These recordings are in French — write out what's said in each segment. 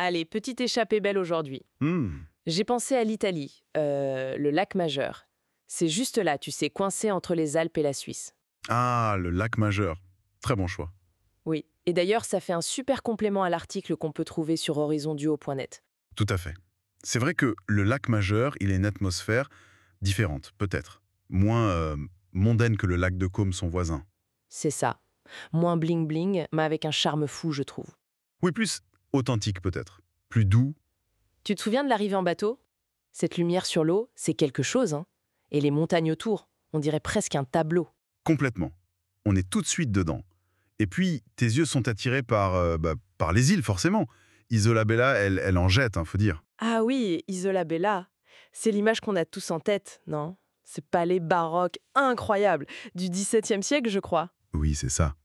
Allez, petite échappée belle aujourd'hui. J'ai pensé à l'Italie, le lac Majeur. C'est juste là, tu sais, coincé entre les Alpes et la Suisse. Ah, le lac Majeur. Très bon choix. Oui, et d'ailleurs, ça fait un super complément à l'article qu'on peut trouver sur horizonduo.net. Tout à fait. C'est vrai que le lac Majeur, il a une atmosphère différente, peut-être. Moins mondaine que le lac de Caume, son voisin. C'est ça. Moins bling-bling, mais avec un charme fou, je trouve. Oui, plus authentique, peut-être. Plus doux. Tu te souviens de l'arrivée en bateau? Cette lumière sur l'eau, c'est quelque chose, hein. Et les montagnes autour, on dirait presque un tableau. Complètement. On est tout de suite dedans. Et puis, tes yeux sont attirés par les îles, forcément. Isola Bella, elle en jette, faut dire. Ah oui, Isola Bella. C'est l'image qu'on a tous en tête, non? Ce palais baroque incroyable du XVIIe siècle, je crois. Oui, c'est ça.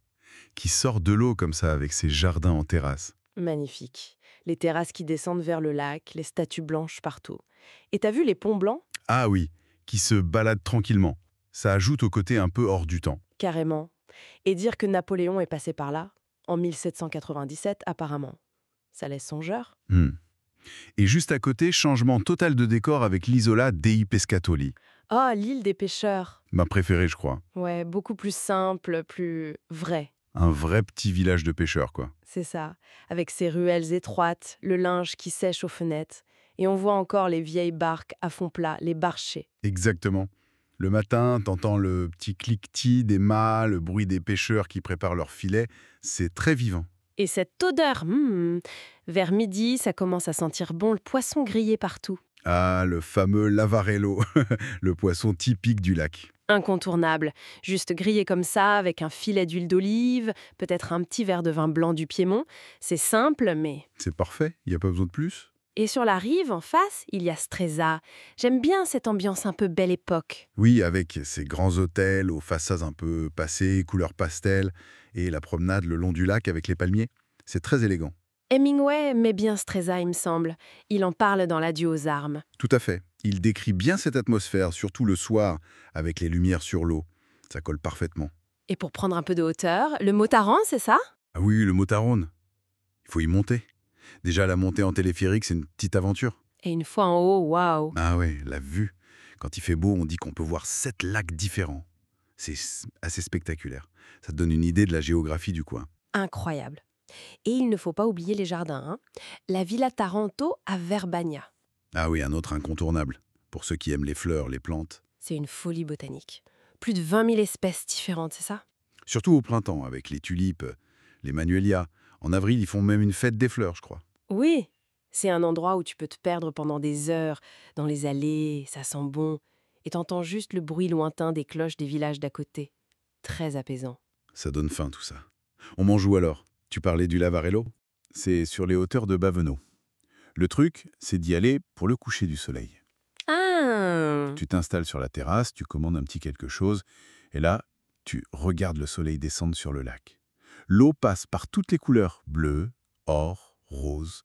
Qui sort de l'eau comme ça, avec ses jardins en terrasse. Magnifique. Les terrasses qui descendent vers le lac, les statues blanches partout. Et t'as vu les ponts blancs? Ah oui, qui se balade tranquillement. Ça ajoute au côté un peu hors du temps. Carrément. Et dire que Napoléon est passé par là, en 1797 apparemment. Ça laisse songeur. Et juste à côté, changement total de décor avec l'Isola dei Pescatori. Oh, l'île des pêcheurs. Ma préférée, je crois. Ouais, beaucoup plus simple, plus vrai. Un vrai petit village de pêcheurs, quoi. C'est ça. Avec ses ruelles étroites, le linge qui sèche aux fenêtres. Et on voit encore les vieilles barques à fond plat, les barchets. Exactement. Le matin, t'entends le petit cliquetis des mâts, le bruit des pêcheurs qui préparent leurs filets. C'est très vivant. Et cette odeur, vers midi, ça commence à sentir bon le poisson grillé partout. Ah, le fameux lavarello, le poisson typique du lac. Incontournable. Juste grillé comme ça, avec un filet d'huile d'olive, peut-être un petit verre de vin blanc du Piémont. C'est simple, mais... C'est parfait, il n'y a pas besoin de plus. Et sur la rive, en face, il y a Stresa. J'aime bien cette ambiance un peu belle époque. Oui, avec ces grands hôtels aux façades un peu passées, couleur pastel, et la promenade le long du lac avec les palmiers. C'est très élégant. Hemingway met bien Stresa, il me semble. Il en parle dans l'Adieu aux armes. Tout à fait. Il décrit bien cette atmosphère, surtout le soir, avec les lumières sur l'eau. Ça colle parfaitement. Et pour prendre un peu de hauteur, le Motaran, c'est ça? Ah oui, le Motaron. Il faut y monter. Déjà, la montée en téléphérique, c'est une petite aventure. Et une fois en haut, waouh! Ah ouais, la vue. Quand il fait beau, on dit qu'on peut voir 7 lacs différents. C'est assez spectaculaire. Ça te donne une idée de la géographie du coin. Incroyable. Et il ne faut pas oublier les jardins, hein. La Villa Taranto à Verbania. Ah oui, un autre incontournable. Pour ceux qui aiment les fleurs, les plantes. C'est une folie botanique. Plus de 20 000 espèces différentes, c'est ça? Surtout au printemps, avec les tulipes, les manuelias. En avril, ils font même une fête des fleurs, je crois. Oui, c'est un endroit où tu peux te perdre pendant des heures, dans les allées, ça sent bon, et t'entends juste le bruit lointain des cloches des villages d'à côté. Très apaisant. Ça donne faim, tout ça. On mange où alors? Tu parlais du Lavarello? C'est sur les hauteurs de Bavenot. Le truc, c'est d'y aller pour le coucher du soleil. Ah! Tu t'installes sur la terrasse, tu commandes un petit quelque chose, et là, tu regardes le soleil descendre sur le lac. L'eau passe par toutes les couleurs, bleu, or, rose,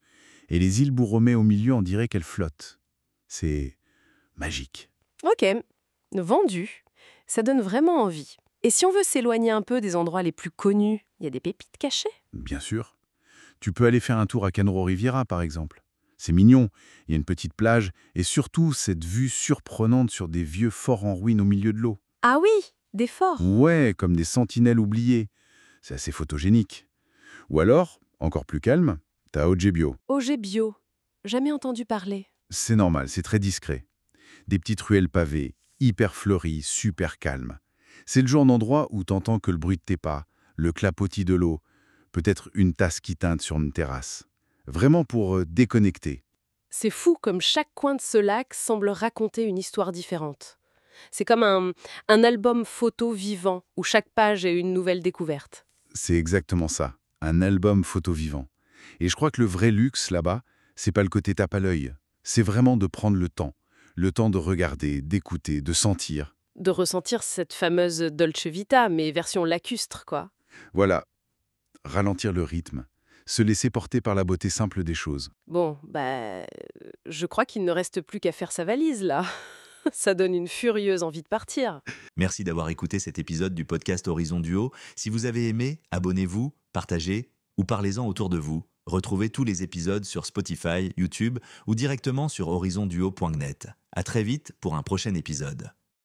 et les îles Bourromées au milieu, on dirait qu'elles flottent. C'est magique. Ok, vendu. Ça donne vraiment envie. Et si on veut s'éloigner un peu des endroits les plus connus, il y a des pépites cachées? Bien sûr. Tu peux aller faire un tour à Canro Riviera, par exemple. C'est mignon, il y a une petite plage, et surtout cette vue surprenante sur des vieux forts en ruine au milieu de l'eau. Ah oui, des forts. Ouais, comme des sentinelles oubliées. C'est assez photogénique. Ou alors, encore plus calme, t'as Ogebio. Auger bio. Jamais entendu parler. C'est normal, c'est très discret. Des petites ruelles pavées, hyper fleuries, super calmes. C'est le genre d'endroit où t'entends que le bruit de tes pas, le clapotis de l'eau, peut-être une tasse qui teinte sur une terrasse. Vraiment pour déconnecter. C'est fou comme chaque coin de ce lac semble raconter une histoire différente. C'est comme un album photo vivant où chaque page est une nouvelle découverte. C'est exactement ça, un album photo vivant. Et je crois que le vrai luxe là-bas, c'est pas le côté tape à l'œil. C'est vraiment de prendre le temps de regarder, d'écouter, de sentir. De ressentir cette fameuse Dolce Vita, mais version lacustre, quoi. Voilà, ralentir le rythme, se laisser porter par la beauté simple des choses. Bon, je crois qu'il ne reste plus qu'à faire sa valise, là. Ça donne une furieuse envie de partir. Merci d'avoir écouté cet épisode du podcast Horizon Duo. Si vous avez aimé, abonnez-vous, partagez ou parlez-en autour de vous. Retrouvez tous les épisodes sur Spotify, YouTube ou directement sur horizonduo.net. À très vite pour un prochain épisode.